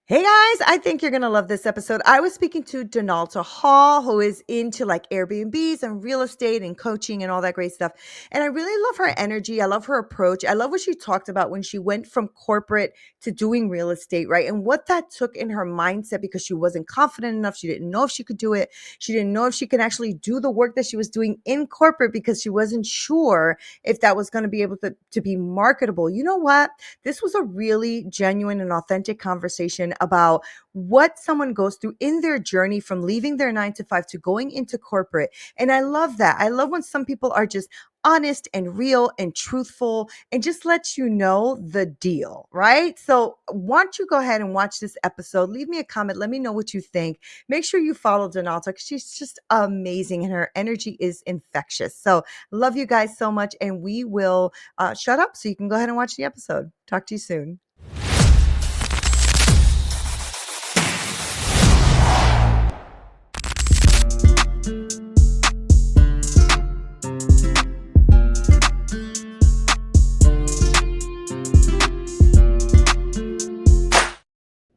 Hey guys, I think you're going to love this episode. I was speaking to Donalta Hall, who is into like Airbnbs and real estate and coaching and all that great stuff. And I really love her energy. I love her approach. I love what she talked about when she went from corporate to doing real estate, right? And what that took in her mindset because she wasn't confident enough. She didn't know if she could do it. She didn't know if she could actually do the work that she was doing in corporate because she wasn't sure if that was going to be able to be marketable. You know what? This was a really genuine and authentic conversation about what someone goes through in their journey from leaving their 9 to 5 to going into corporate. And I love that. I love when some people are just honest and real and truthful and just let you know the deal, right? So, why don't you go ahead and watch this episode? Leave me a comment. Let me know what you think. Make sure you follow Donalta because she's just amazing and her energy is infectious. So, love you guys so much. And we will shut up so you can go ahead and watch the episode. Talk to you soon.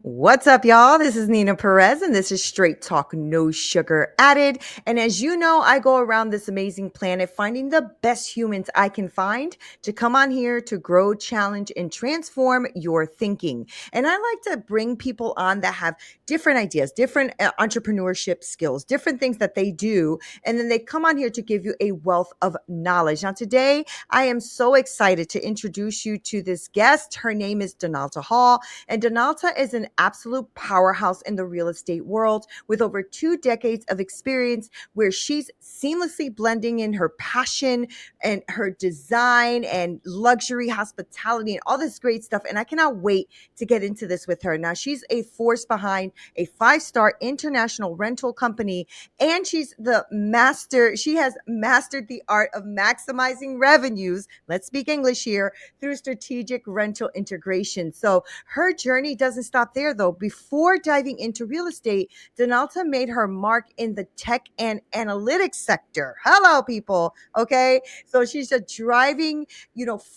What's up, y'all? This is Neena Perez, and this is Straight Talk, No Sugar Added. And as you know, I go around this amazing planet finding the best humans I can find to come on here to grow, challenge, and transform your thinking. And I like to bring people on that have different ideas, different entrepreneurship skills, different things that they do. And then they come on here to give you a wealth of knowledge. Now, today, I am so excited to introduce you to this guest. Her name is Donalta Hall. And Donalta is an absolute powerhouse in the real estate world with over 2 decades of experience where she's seamlessly blending in her passion and her design and luxury hospitality and all this great stuff. And I cannot wait to get into this with her. Now, she's a force behind a 5-star international rental company, and she's the master. She has mastered the art of maximizing revenues. Let's speak English here through strategic rental integration. So her journey doesn't stop there, though. Before diving into real estate, Donalta made her mark in the tech and analytics sector. Hello, people. Okay. So she's a driving,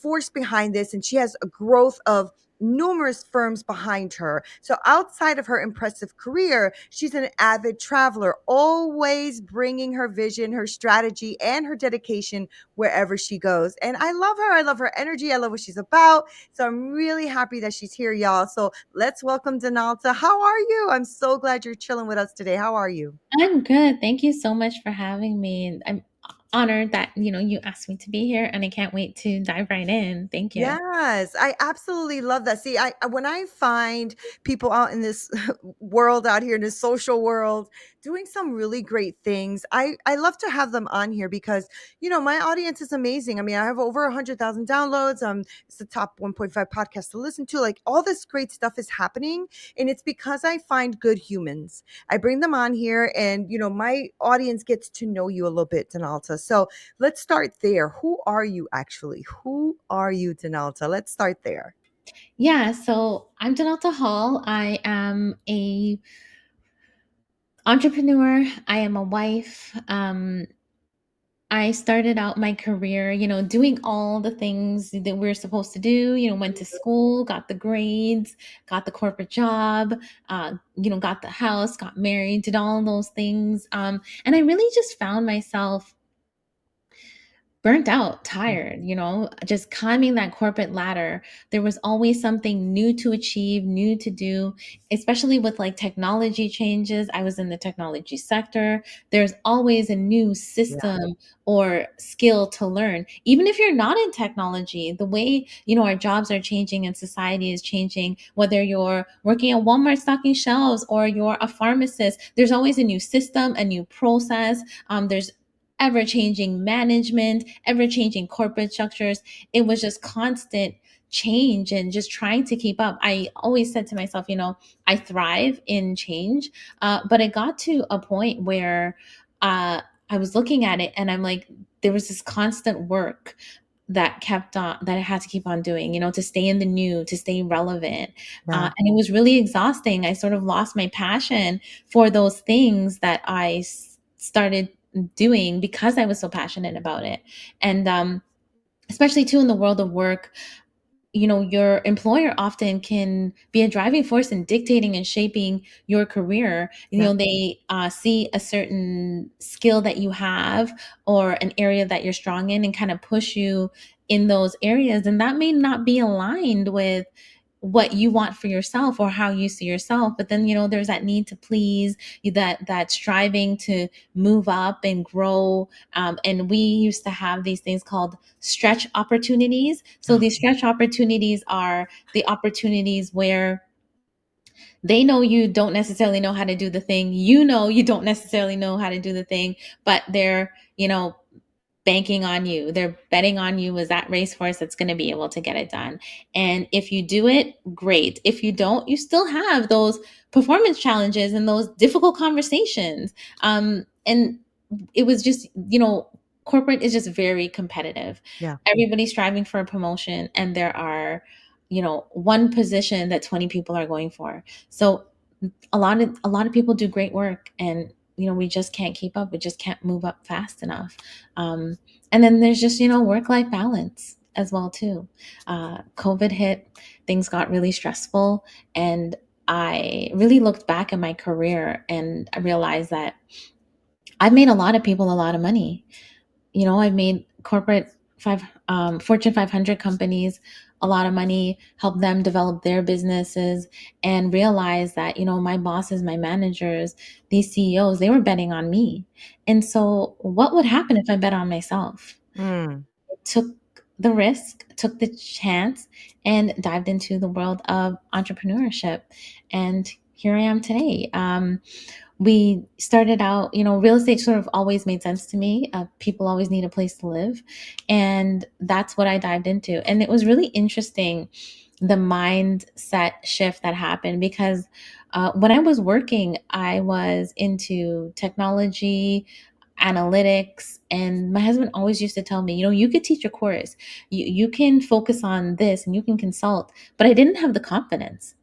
force behind this, and she has a growth of numerous firms behind her. So outside of her impressive career, she's an avid traveler, always bringing her vision, her strategy, and her dedication wherever she goes. And I love her. I love her energy. I love what she's about. So I'm really happy that she's here, y'all. So let's welcome Donalta. How are you? I'm so glad you're chilling with us today. How are you? I'm good. Thank you so much for having me. And I'm honored that, you asked me to be here and I can't wait to dive right in. Thank you. Yes, I absolutely love that. See, when I find people out in this world out here in this social world doing some really great things, I love to have them on here because my audience is amazing. I mean, I have over 100,000 downloads. It's the top 1.5 podcast to listen to. Like all this great stuff is happening, and it's because I find good humans. I bring them on here, and my audience gets to know you a little bit, Donalta. So let's start there. Who are you actually? Who are you, Denalta? Let's start there. Yeah, so I'm Donalta Hall. I am a entrepreneur. I am a wife. I started out my career, doing all the things that we're supposed to do, went to school, got the grades, got the corporate job, got the house, got married, did all those things. And I really just found myself burnt out, tired, just climbing that corporate ladder. There was always something new to achieve, new to do, especially with like technology changes. I was in the technology sector. There's always a new Yeah. system or skill to learn. Even if you're not in technology, the way, our jobs are changing and society is changing, whether you're working at Walmart stocking shelves or you're a pharmacist, there's always a new system, a new process. There's ever changing management, ever changing corporate structures. It was just constant change and just trying to keep up. I always said to myself, I thrive in change. But it got to a point where I was looking at it and I'm like, there was this constant work that kept on that I had to keep on doing, to stay in the new, to stay relevant. Yeah. And it was really exhausting. I sort of lost my passion for those things that started doing because I was so passionate about it. And especially too in the world of work, your employer often can be a driving force in dictating and shaping your career. Yeah. They see a certain skill that you have or an area that you're strong in and kind of push you in those areas, and that may not be aligned with what you want for yourself or how you see yourself. But then there's that need to please, that striving to move up and grow. And we used to have these things called stretch opportunities. So Oh, these stretch opportunities are the opportunities where they know you don't necessarily know how to do the thing, you don't necessarily know how to do the thing, but they're banking on you. They're betting on you as that racehorse that's going to be able to get it done. And if you do it, great. If you don't, you still have those performance challenges and those difficult conversations. And it was just, corporate is just very competitive. yeah. Everybody's striving for a promotion, and there are, one position that 20 people are going for. So a lot of people do great work, and we just can't keep up. We just can't move up fast enough. um, and then there's just work-life balance as well too. COVID hit, things got really stressful, and I really looked back at my career and I realized that I've made a lot of people a lot of money. I've made Fortune 500 companies a lot of money, helped them develop their businesses, and realize that, my bosses, my managers, these CEOs, they were betting on me. And so, what would happen if I bet on myself? Mm. Took the risk, took the chance, and dived into the world of entrepreneurship. And here I am today. We started out, real estate sort of always made sense to me. People always need a place to live. And that's what I dived into. And it was really interesting, the mindset shift that happened, because when I was working, I was into technology, analytics, and my husband always used to tell me, you could teach a course, you can focus on this and you can consult, but I didn't have the confidence.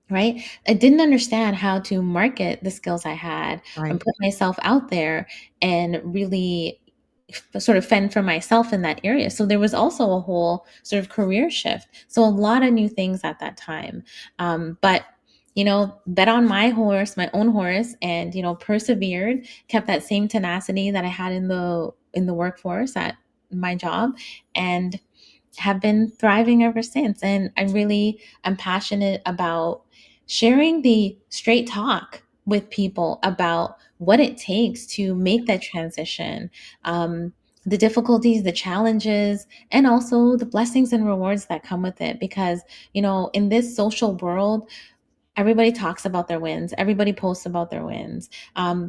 Right? I didn't understand how to market the skills I had and Right. put myself out there and really sort of fend for myself in that area. So there was also a whole sort of career shift. So a lot of new things at that time. But bet on my horse, my own horse, and persevered, kept that same tenacity that I had in the workforce at my job, and have been thriving ever since. And I really am passionate about sharing the straight talk with people about what it takes to make that transition, the difficulties, the challenges, and also the blessings and rewards that come with it. Because, in this social world, everybody talks about their wins. Everybody posts about their wins.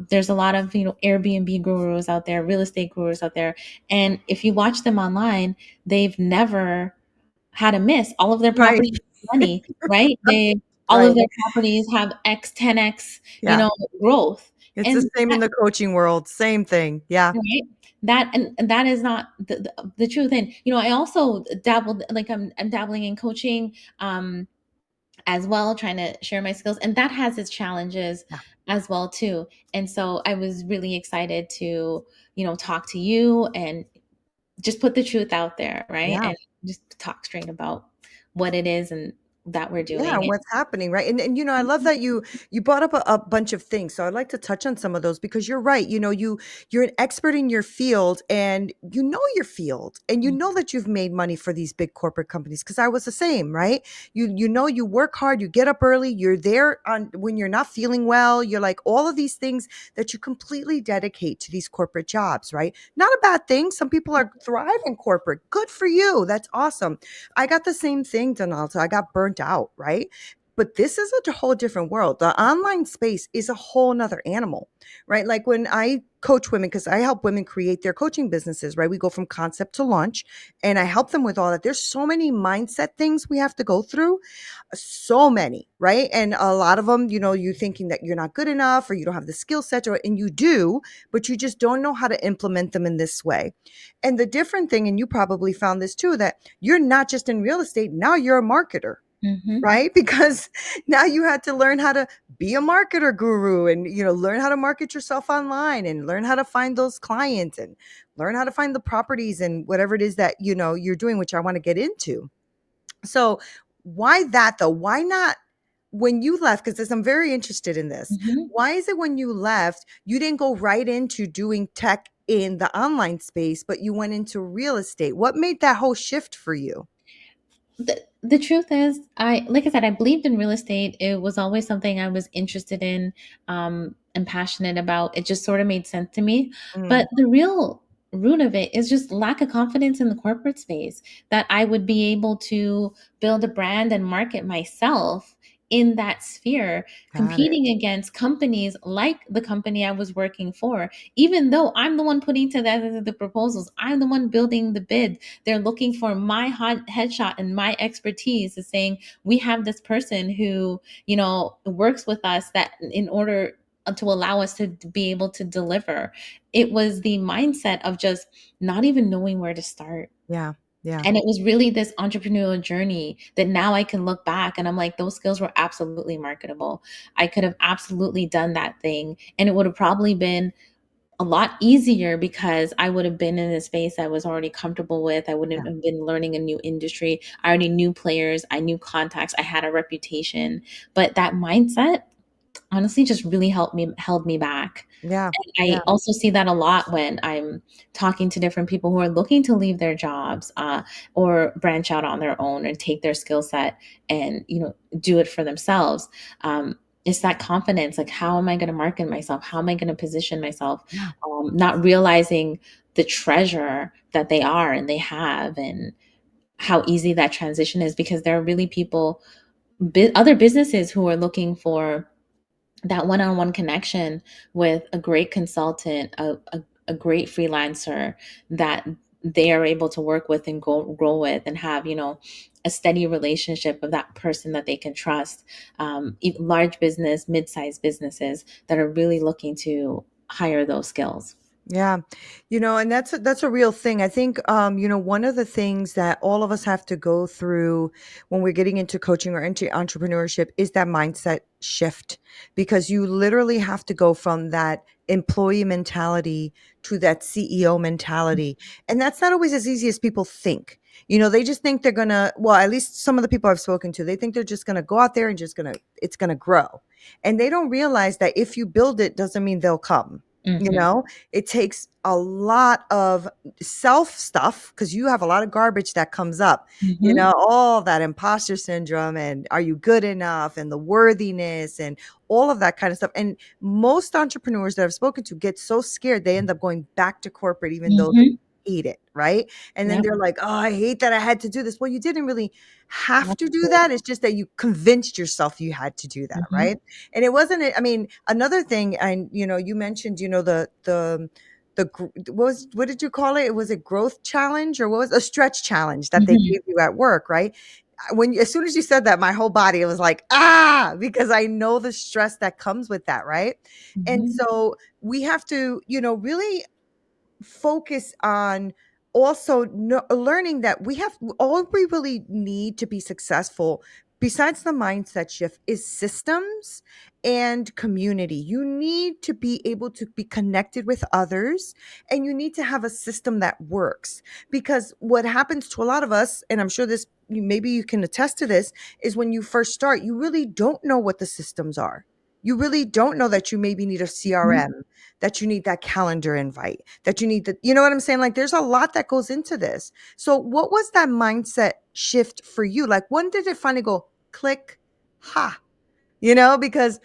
There's a lot of Airbnb gurus out there, real estate gurus out there, and if you watch them online, they've never had a miss. All of their Right. properties make money, right? They all Right. of their properties have X, 10x, Yeah. growth, It's the and same in the coaching world. Same thing. Yeah. right? And that is not the truth. And I also dabbled, like I'm dabbling in coaching, as well, trying to share my skills, and that has its challenges Yeah. as well too. And so I was really excited to talk to you and just put the truth out there, right? Yeah. And just talk straight about what it is and that we're Yeah, doing. what's happening, right? And I love that you brought up a bunch of things. So I'd like to touch on some of those because you're right. You're an expert in your field and you know your field and you Mhm. know that you've made money for these big corporate companies because I was the same, right? You work hard, you get up early, you're there on when you're not feeling well, you're like all of these things that you completely dedicate to these corporate jobs, right? Not a bad thing. Some people are thrive in corporate. Good for you. That's awesome. I got the same thing, Donalta. I got burnt out, right? But this is a whole different world. The online space is a whole nother animal, right? Like when I coach women, because I help women create their coaching businesses, right? We go from concept to launch and I help them with all that. There's so many mindset things we have to go through, so many, right? And a lot of them, you thinking that you're not good enough or you don't have the skill set, and you do, but you just don't know how to implement them in this way. And the different thing, and you probably found this too, that you're not just in real estate, now you're a marketer, Mhm. right? Because now you had to learn how to be a marketer guru and learn how to market yourself online and learn how to find those clients and learn how to find the properties and whatever it is that you're doing, which I want to get into. So why that though? Why not when you left? Because I'm very interested in this. Mhm. Why is it when you left, you didn't go right into doing tech in the online space, but you went into real estate? What made that whole shift for you? The truth is, I like I said, I believed in real estate. It was always something I was interested in, and passionate about. It just sort of made sense to me. Mm, But the real root of it is just lack of confidence in the corporate space, that I would be able to build a brand and market myself in that sphere, got it. competing against companies like the company I was working for. Even though I'm the one putting together the proposals, I'm the one building the bid, they're looking for my hot headshot and my expertise, is saying we have this person who, works with us, that in order to allow us to be able to deliver. It was the mindset of just not even knowing where to start. Yeah. Yeah. And it was really this entrepreneurial journey that now I can look back and I'm like, those skills were absolutely marketable. I could have absolutely done that thing, and it would have probably been a lot easier because I would have been in a space I was already comfortable with. I wouldn't Yeah. have been learning a new industry. I already knew players, I knew contacts, I had a reputation. But that mindset honestly just really held me back. Yeah. And Yeah. I also see that a lot when I'm talking to different people who are looking to leave their jobs, or branch out on their own and take their skill set and do it for themselves. It's that confidence, like, how am I going to market myself? How am I going to position myself? Yeah. Not realizing the treasure that they are and they have, and how easy that transition is, because there are really people, other businesses, who are looking for that one-on-one connection with a great consultant, a great freelancer that they are able to work with and grow with, and have a steady relationship of that person that they can trust. Large business, mid-sized businesses that are really looking to hire those skills. Yeah. And that's a real thing. I think one of the things that all of us have to go through when we're getting into coaching or into entrepreneurship is that mindset shift, because you literally have to go from that employee mentality to that CEO mentality. And that's not always as easy as people think. They just think they're going to, well, at least some of the people I've spoken to, they think they're just going to go out there and it's going to grow. And they don't realize that if you build it doesn't mean they'll come. You Hmm. know, it takes a lot of self stuff because you have a lot of garbage that comes up, Hmm. all that imposter syndrome and are you good enough and the worthiness and all of that kind of stuff. And most entrepreneurs that I've spoken to get so scared they end up going back to corporate even though they Hmm. hate it, right? And then Yep. they're like, oh, I hate that I had to do this. Well, you didn't really have to do Absolutely. that. It's just that you convinced yourself you had to do that, Hmm. right? And it wasn't, I mean, another thing, and you mentioned, what did you call it? It was a growth challenge or what was a stretch challenge that they Hmm. gave you at work, right? As soon as you said that, my whole body was like, because I know the stress that comes with that, right? And Hmm. so we have to, really focus on also learning that all we really need to be successful besides the mindset shift is systems and community. You need to be able to be connected with others and you need to have a system that works, because what happens to a lot of us, and I'm sure maybe you can attest to this, is when you first start you really don't know what the systems are. You really don't know that you maybe need a CRM, that you need that calendar invite, that you need you know what I'm saying? Like there's a lot that goes into this. So what was that mindset shift for you? Like when did it finally go click? Ha. Because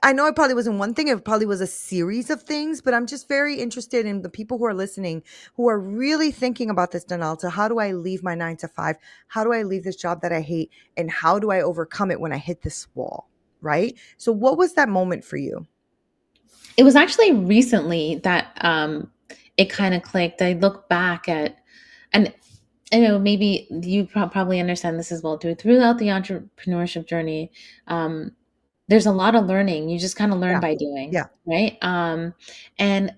I know it probably wasn't one thing, it probably was a series of things, but I'm just very interested in the people who are listening, who are really thinking about this, Donalta. How do I leave my 9 to 5? How do I leave this job that I hate? And how do I overcome it when I hit this wall? Right? So what was that moment for you? It was actually recently that it kind of clicked. I look back at, and maybe you probably understand this as well too. Throughout the entrepreneurship journey, um, there's a lot of learning. You just kind of learn Yeah. by doing, Yeah. right? And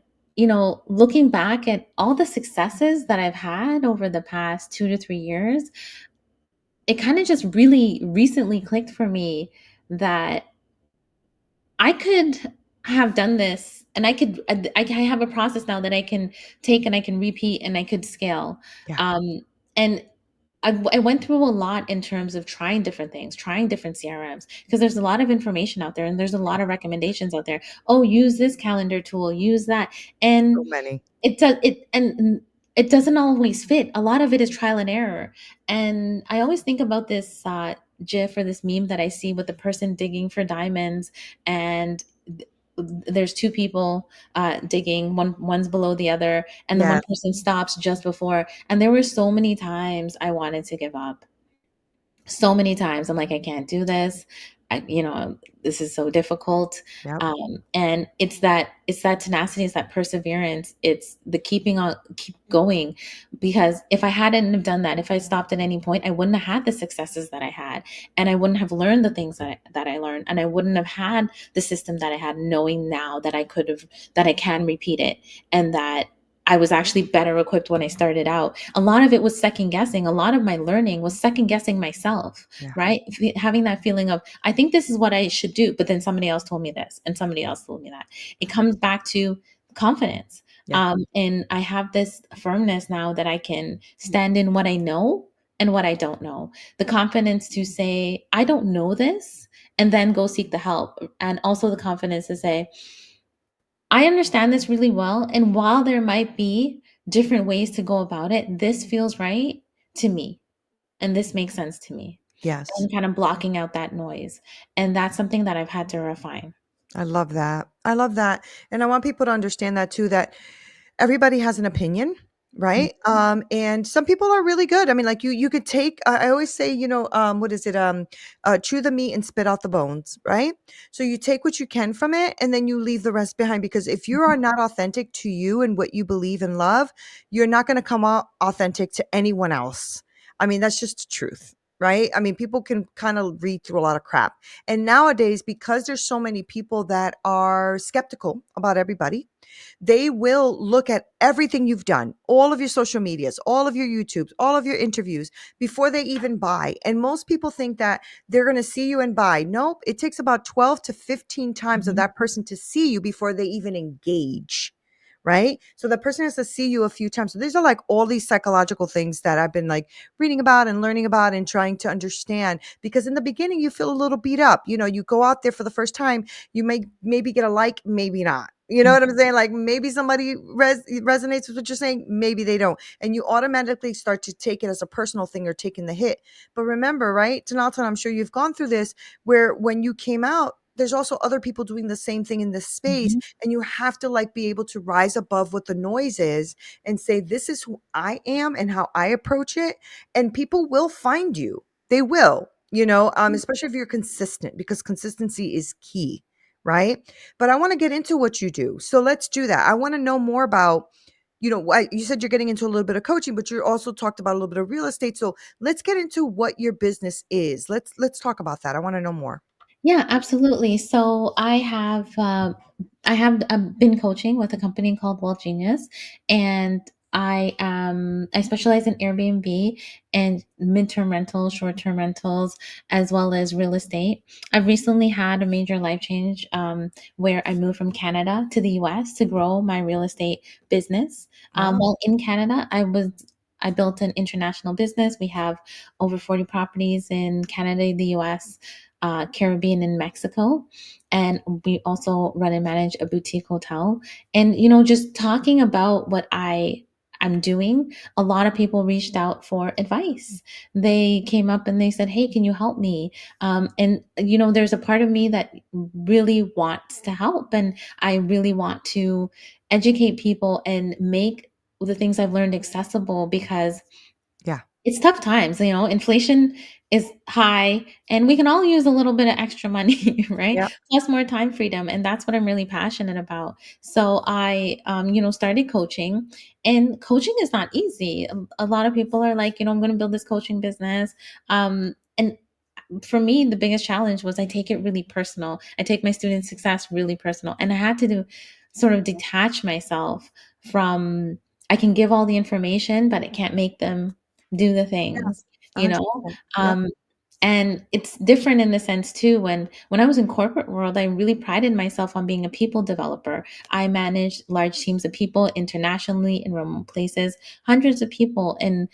looking back at all the successes that I've had over the past 2 to 3 years, it kind of just really recently clicked for me that I could have done this, and I have a process now that I can take and I can repeat and I could scale. Yeah. Um, and I went through a lot in terms of trying different things, trying different CRMs, because there's a lot of information out there and there's a lot of recommendations out there. Oh, use this calendar tool, use that. So And many. and it doesn't always fit. A lot of it is trial and error. And I always think about this GIF or this meme that I see with the person digging for diamonds, and there's two people digging. One's below the other, and the one Yes. person stops just before. And there were so many times I wanted to give up, so many times. I'm like, I can't do this. This is so difficult. Yep. And it's that tenacity, it's that perseverance, it's the keep going. Because if I hadn't have done that, if I stopped at any point, I wouldn't have had the successes that I had, and I wouldn't have learned the things that I learned, and I wouldn't have had the system that I had, knowing now that I can repeat it, and that I was actually better equipped when I started out. A lot of it was second guessing. A lot of my learning was second guessing myself, Yeah. right? Having that feeling of, I think this is what I should do, but then somebody else told me this and somebody else told me that. It comes back to confidence. Yeah. And I have this firmness now that I can stand in what I know and what I don't know. The confidence to say, I don't know this, and then go seek the help. And also the confidence to say, I understand this really well. And while there might be different ways to go about it, this feels right to me. And this makes sense to me. Yes. And kind of blocking out that noise. And that's something that I've had to refine. I love that. I love that. And I want people to understand that too, that everybody has an opinion, Mm. right? And some people are really good. I mean, like you could take, I always say, what is it? Chew the meat and spit out the bones, right? So you take what you can from it and then you leave the rest behind, because if you are not authentic to you and what you believe and love, you're not going to come out authentic to anyone else. I mean, that's just the truth. Right. I mean, people can kind of read through a lot of crap. And nowadays, because there's so many people that are skeptical about everybody, they will look at everything you've done, all of your social medias, all of your YouTubes, all of your interviews before they even buy. And most people think that they're going to see you and buy. Nope. It takes about 12 to 15 times of Mhm. that person to see you before they even engage. Right. So the person has to see you a few times. So these are like all these psychological things that I've been like reading about and learning about and trying to understand, because in the beginning you feel a little beat up. You go out there for the first time, you may maybe get a like, maybe not. You know what I'm saying? Like maybe somebody resonates with what you're saying, maybe they don't. And you automatically start to take it as a personal thing or taking the hit. But remember, right, Donalta, I'm sure you've gone through this, where when you came out, there's also other people doing the same thing in this space. Mhm. And you have to like be able to rise above what the noise is and say, this is who I am and how I approach it. And people will find you. They will, especially if you're consistent, because consistency is key, right? But I want to get into what you do. So let's do that. I want to know more about, you said you're getting into a little bit of coaching, but you also talked about a little bit of real estate. So let's get into what your business is. Let's talk about that. I want to know more. Yeah, absolutely. So I have been coaching with a company called Well Genius, and I specialize in Airbnb and midterm rentals, short term rentals, as well as real estate. I've recently had a major life change, where I moved from Canada to the U.S. to grow my real estate business. Wow. While in Canada, I built an international business. We have over 40 properties in Canada, the U.S., Caribbean, and Mexico. And we also run and manage a boutique hotel. And, just talking about what I'm doing, a lot of people reached out for advice. They came up and they said, "Hey, can you help me?" And, there's a part of me that really wants to help. And I really want to educate people and make the things I've learned accessible, because Yeah. it's tough times, inflation is high and we can all use a little bit of extra money, right? Yeah. Plus more time freedom. And that's what I'm really passionate about. So I, started coaching, and coaching is not easy. A lot of people are like, I'm going to build this coaching business. And for me, the biggest challenge was I take it really personal. I take my student success really personal. And I had to sort of detach myself from, I can give all the information, but I can't make them do the Yeah. things, you know? 100%. Yep. Um, and it's different in the sense too, when I was in corporate world, I really prided myself on being a people developer. I managed large teams of people internationally in remote places, hundreds of people. And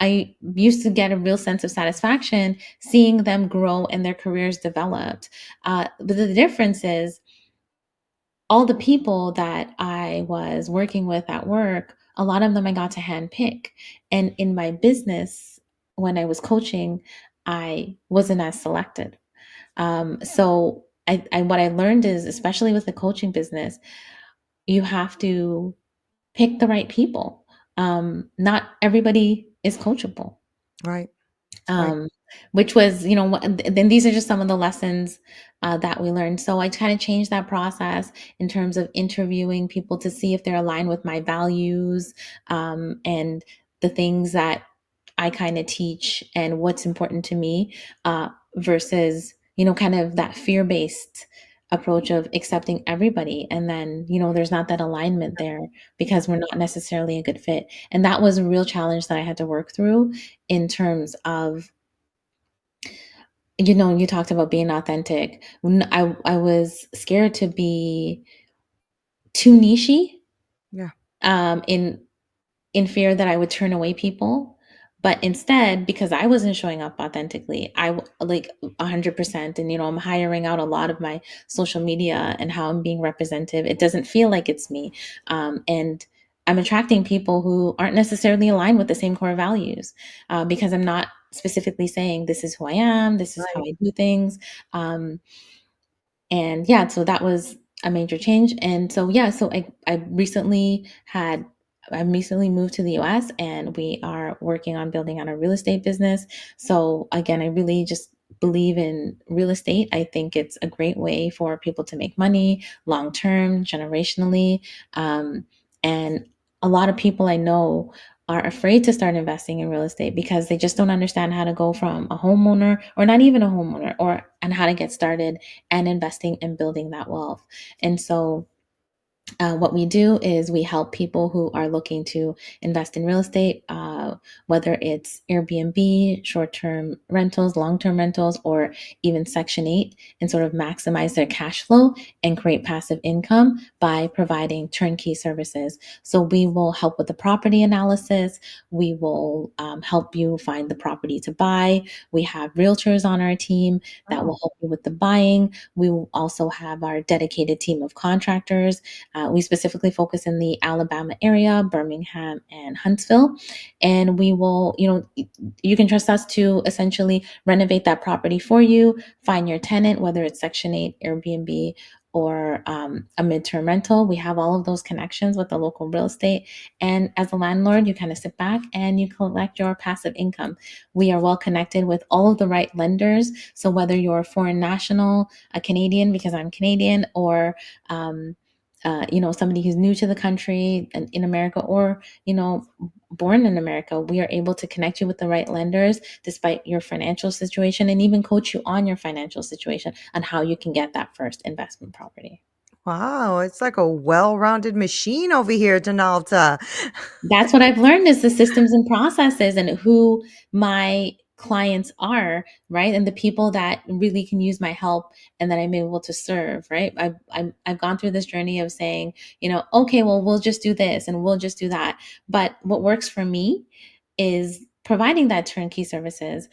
I used to get a real sense of satisfaction seeing them grow and their careers developed. But the difference is all the people that I was working with at work, a lot of them I got to handpick. And in my business, when I was coaching, I wasn't as selected. So what I learned is, especially with the coaching business, you have to pick the right people. Not everybody is coachable. Right. Right. um, which was, then these are just some of the lessons that we learned. So I kind of changed that process in terms of interviewing people to see if they're aligned with my values, and the things that I kind of teach and what's important to me, versus, kind of that fear based approach of accepting everybody. And then, there's not that alignment there because we're not necessarily a good fit. And that was a real challenge that I had to work through in terms of, you talked about being authentic. When I was scared to be too nichey, Yeah. in fear that I would turn away people. But instead, because I wasn't showing up authentically, like 100%. And, I'm hiring out a lot of my social media and how I'm being representative. It doesn't feel like it's me. And I'm attracting people who aren't necessarily aligned with the same core values, because I'm not specifically saying this is who I am, this is how Right. I do things. Um, and yeah, so that was a major change. And so yeah, so I recently moved to the US, and we are working on building on a real estate business. So again, I really just believe in real estate. I think it's a great way for people to make money long term, generationally. And a lot of people I know are afraid to start investing in real estate because they just don't understand how to go from a homeowner, or not even a homeowner, or and how to get started and investing and building that wealth. And so what we do is we help people who are looking to invest in real estate, whether it's Airbnb, short term rentals, long term rentals, or even Section 8, and sort of maximize their cash flow and create passive income by providing turnkey services. So we will help with the property analysis. We will help you find the property to buy. We have realtors on our team that Oh, will help you with the buying. We will also have our dedicated team of contractors. We specifically focus in the Alabama area, Birmingham and Huntsville. And we will, you can trust us to essentially renovate that property for you, find your tenant, whether it's Section 8, Airbnb, or a midterm rental. We have all of those connections with the local real estate. And as a landlord, you kind of sit back and you collect your passive income. We are well connected with all of the right lenders. So whether you're a foreign national, a Canadian, because I'm Canadian, or somebody who's new to the country and in America, or born in America, we are able to connect you with the right lenders despite your financial situation, and even coach you on your financial situation on how you can get that first investment property. wow. It's like a well-rounded machine over here, Donalta. That's what I've learned is the systems and processes and who my clients are, right? And the people that really can use my help and that I'm able to serve, right? I've gone through this journey of saying, okay, well, we'll just do this and we'll just do that. But what works for me is providing that turnkey services,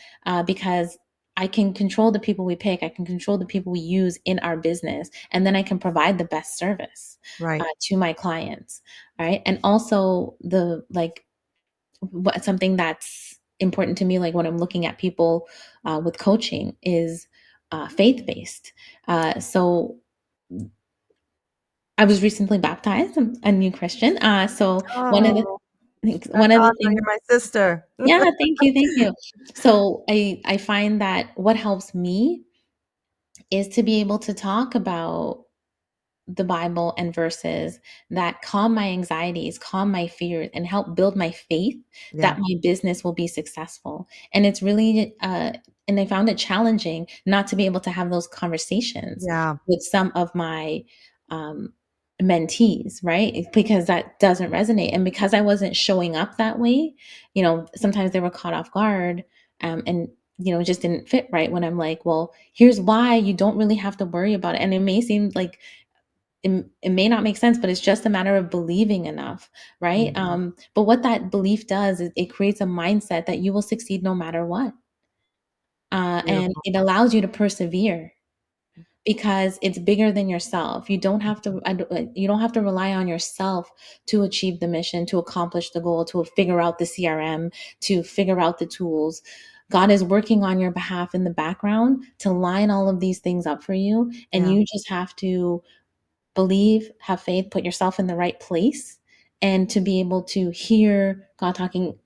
because I can control the people we pick. I can control the people we use in our business, and then I can provide the best service Right. to my clients. Right. And also something that's important to me, like when I'm looking at people with coaching, is faith based. So I was recently baptized. I'm a new Christian. So Oh, that's one of the awesome. things, You're my sister. yeah, thank you. So I find that what helps me is to be able to talk about the Bible and verses that calm my anxieties, calm my fears, and help build my faith Yeah. that my business will be successful. And it's really, and I found it challenging not to be able to have those conversations Yeah. with some of my um, mentees, right? Because that doesn't resonate. And because I wasn't showing up that way, sometimes they were caught off guard, and it just didn't fit right when I'm like, well, here's why you don't really have to worry about it. And it may seem like it may not make sense, but it's just a matter of believing enough, right? Mhm. But what that belief does is it creates a mindset that you will succeed no matter what. And Beautiful. it allows you to persevere because it's bigger than yourself. You don't have to you don't have to rely on yourself to achieve the mission, to accomplish the goal, to figure out the CRM, to figure out the tools. God is working on your behalf in the background to line all of these things up for you, and Yeah. you just have to believe, have faith, put yourself in the right place, and to be able to hear God talking,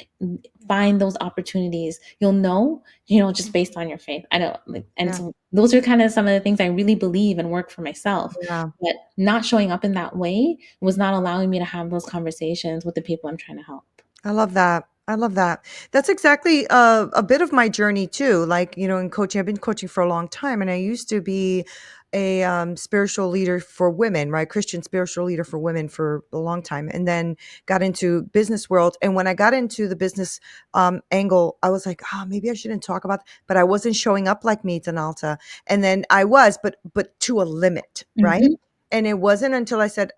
find those opportunities. You'll know, just based on your faith. I don't like, and Yeah. so those are kind of some of the things I really believe and work for myself. Yeah. But not showing up in that way was not allowing me to have those conversations with the people I'm trying to help. I love that. I love that. That's exactly a bit of my journey too. Like, in coaching, I've been coaching for a long time, and I used to be a spiritual leader for women, right? Christian spiritual leader for women for a long time, and then got into business world. And when I got into the business angle, I was like, oh, maybe I shouldn't talk about, but I wasn't showing up like me, Donalta. And then I was, but to a limit, right? Mhm, And it wasn't until I said,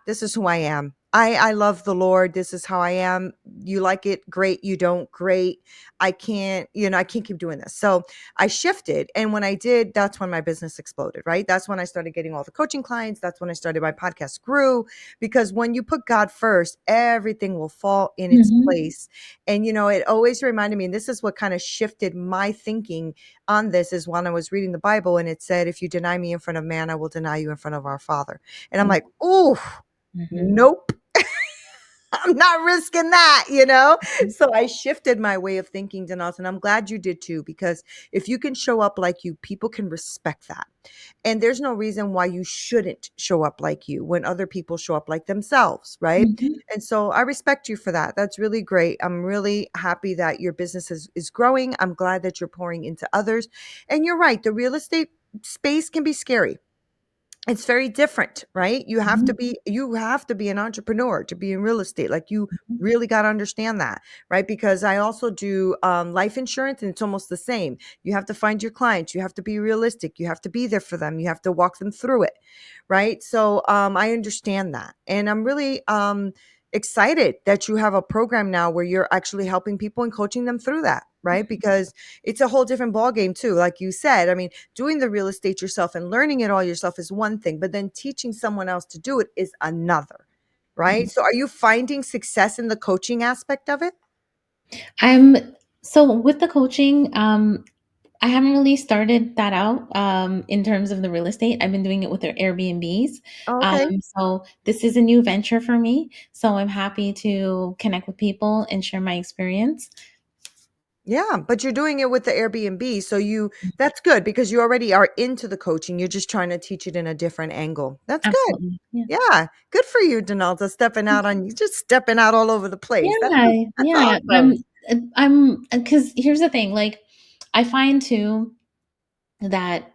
this is who I am. I love the Lord. This is how I am. You like it, great. You don't, great. I can't keep doing this. So I shifted. And when I did, that's when my business exploded, right? That's when I started getting all the coaching clients. That's when I started my podcast grew, because when you put God first, everything will fall in its mhm, place. And, it always reminded me, and this is what kind of shifted my thinking on this, is when I was reading the Bible and it said, if you deny me in front of man, I will deny you in front of our Father. And I'm mm, like, oh, mhm, nope. I'm not risking that. mhm, So I shifted my way of thinking, Denalta, and I'm glad you did too, because if you can show up like you, people can respect that. And there's no reason why you shouldn't show up like you when other people show up like themselves, right? mhm, And so I respect you for that. That's really great. I'm really happy that your business is growing. I'm glad that you're pouring into others. And you're right, the real estate space can be scary. It's very different, right? mhm, You have to be an entrepreneur to be in real estate. Like, you mhm, really got to understand that, right? Because I also do life insurance, and it's almost the same. You have to find your clients, you have to be realistic, you have to be there for them, you have to walk them through it, right? So I understand that, and I'm really excited that you have a program now where you're actually helping people and coaching them through that, right? Because it's a whole different ball game too, like you said. I mean, doing the real estate yourself and learning it all yourself is one thing, but then teaching someone else to do it is another, right? mhm. So are you finding success in the coaching aspect of it? I'm so with the coaching, I haven't really started that out in terms of the real estate. I've been doing it with their Airbnbs. Oh, okay. So this is a new venture for me. So I'm happy to connect with people and share my experience. Yeah, but you're doing it with the Airbnb. So that's good, because you already are into the coaching. You're just trying to teach it in a different angle. That's good. Absolutely. Yeah. Yeah. Good for you, Donalda, just stepping out all over the place. Yeah. That's Yeah. awesome. I'm because here's the thing, like I find too that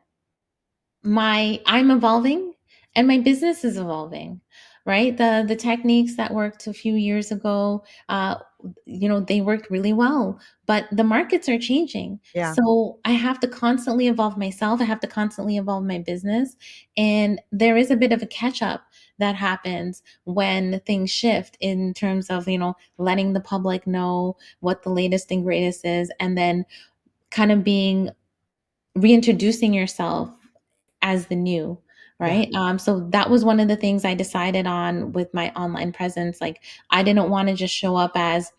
I'm evolving and my business is evolving, right? The techniques that worked a few years ago, they worked really well, but the markets are changing. Yeah. So I have to constantly evolve myself. I have to constantly evolve my business. And there is a bit of a catch up that happens when things shift in terms of, letting the public know what the latest and greatest is, and then kind of reintroducing yourself as the new, Yeah. right? So that was one of the things I decided on with my online presence. Like, I didn't want to just show up as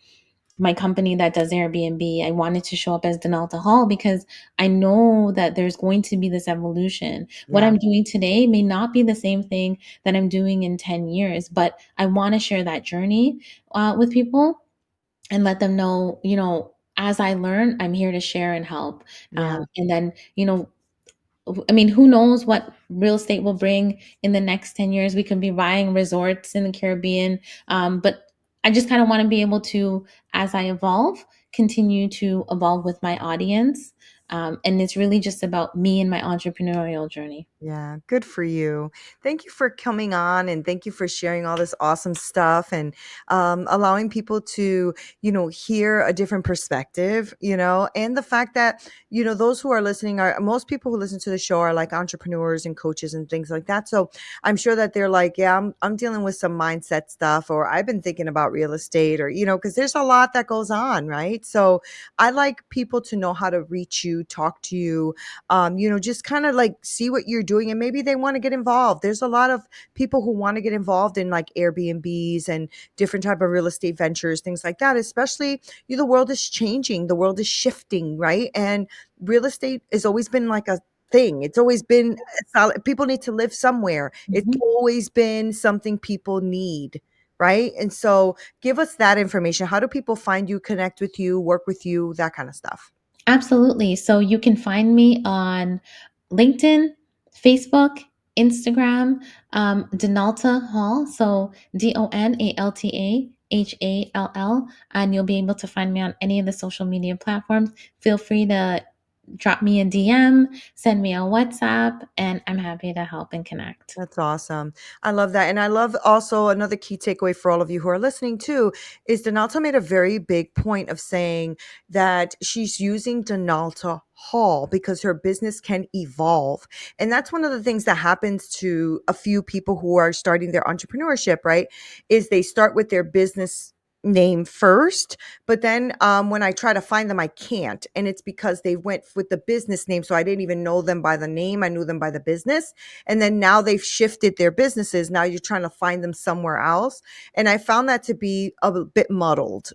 my company that does Airbnb. I wanted to show up as Denalta Hall because I know that there's going to be this evolution. What Yeah. I'm doing today may not be the same thing that I'm doing in 10 years, but I want to share that journey with people and let them know, as I learn, I'm here to share and help. Yeah. And then, I mean, who knows what real estate will bring in the next 10 years? We could be buying resorts in the Caribbean. But I just kind of want to be able to, as I evolve, continue to evolve with my audience And it's really just about me and my entrepreneurial journey. Yeah, good for you. Thank you for coming on and thank you for sharing all this awesome stuff and allowing people to, hear a different perspective, and the fact that, those who are listening are most people who listen to the show are like entrepreneurs and coaches and things like that. So I'm sure that they're like, yeah, I'm dealing with some mindset stuff, or I've been thinking about real estate, or, because there's a lot that goes on, right? So I like people to know how to reach you, talk to you, just kind of like see what you're doing and maybe they want to get involved. There's a lot of people who want to get involved in like Airbnbs and different type of real estate ventures, things like that, especially the world is changing, the world is shifting, right? And real estate has always been like a thing. It's always been solid. People need to live somewhere. It's Mhm. always been something people need. Right. And so give us that information. How do people find you, connect with you, work with you, that kind of stuff? Absolutely. So you can find me on LinkedIn, Facebook, Instagram, Donalta Hall. So DonaltaHall, and you'll be able to find me on any of the social media platforms. Feel free to drop me a DM, send me a WhatsApp, and I'm happy to help and connect. That's awesome. I love that. And I love also another key takeaway for all of you who are listening too is Donalta made a very big point of saying that she's using Donalta Hall because her business can evolve. And that's one of the things that happens to a few people who are starting their entrepreneurship, right? Is they start with their business name first, but then when I try to find them, I can't. And it's because they went with the business name. So I didn't even know them by the name. I knew them by the business. And then now they've shifted their businesses. Now you're trying to find them somewhere else. And I found that to be a bit muddled,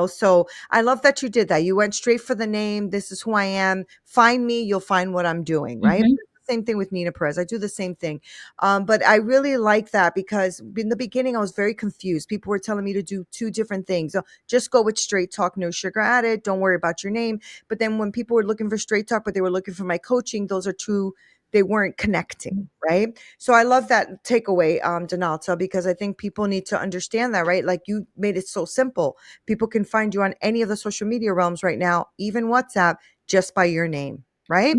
So I love that you did that. You went straight for the name. This is who I am. Find me, you'll find what I'm doing, right? Mhm. Same thing with Neena Perez. I do the same thing. But I really like that because in the beginning, I was very confused. People were telling me to do two different things. So just go with straight talk, no sugar added. Don't worry about your name. But then when people were looking for straight talk, but they were looking for my coaching, those are two, they weren't connecting, right? So I love that takeaway, Donalta, because I think people need to understand that, right? Like you made it so simple. People can find you on any of the social media realms right now, even WhatsApp, just by your name, right?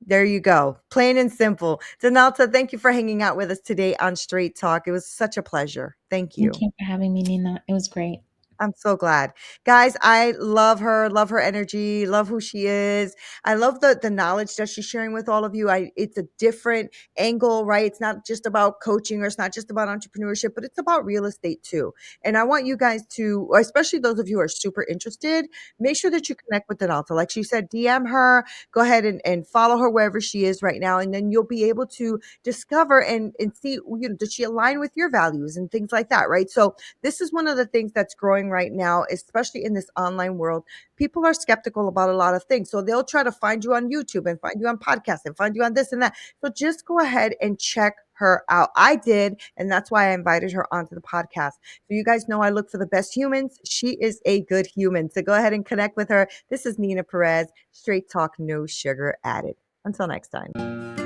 There you go. Plain and simple. Donalta, thank you for hanging out with us today on Straight Talk. It was such a pleasure. Thank Thank you. you for having me, Nina. It was great. I'm so glad. Guys, I love her energy, love who she is. I love the knowledge that she's sharing with all of you. It's a different angle, right? It's not just about coaching or it's not just about entrepreneurship, but it's about real estate too. And I want you guys to, especially those of you who are super interested, make sure that you connect with Donalta. Like she said, DM her, go ahead and follow her wherever she is right now. And then you'll be able to discover and see, does she align with your values and things like that, right? So this is one of the things that's growing right now, especially in this online world. People are skeptical about a lot of things. So they'll try to find you on YouTube and find you on podcasts and find you on this and that. So just go ahead and check her out. I did. And that's why I invited her onto the podcast. So you guys know I look for the best humans. She is a good human. So go ahead and connect with her. This is Neena Perez, straight talk, no sugar added. Until next time.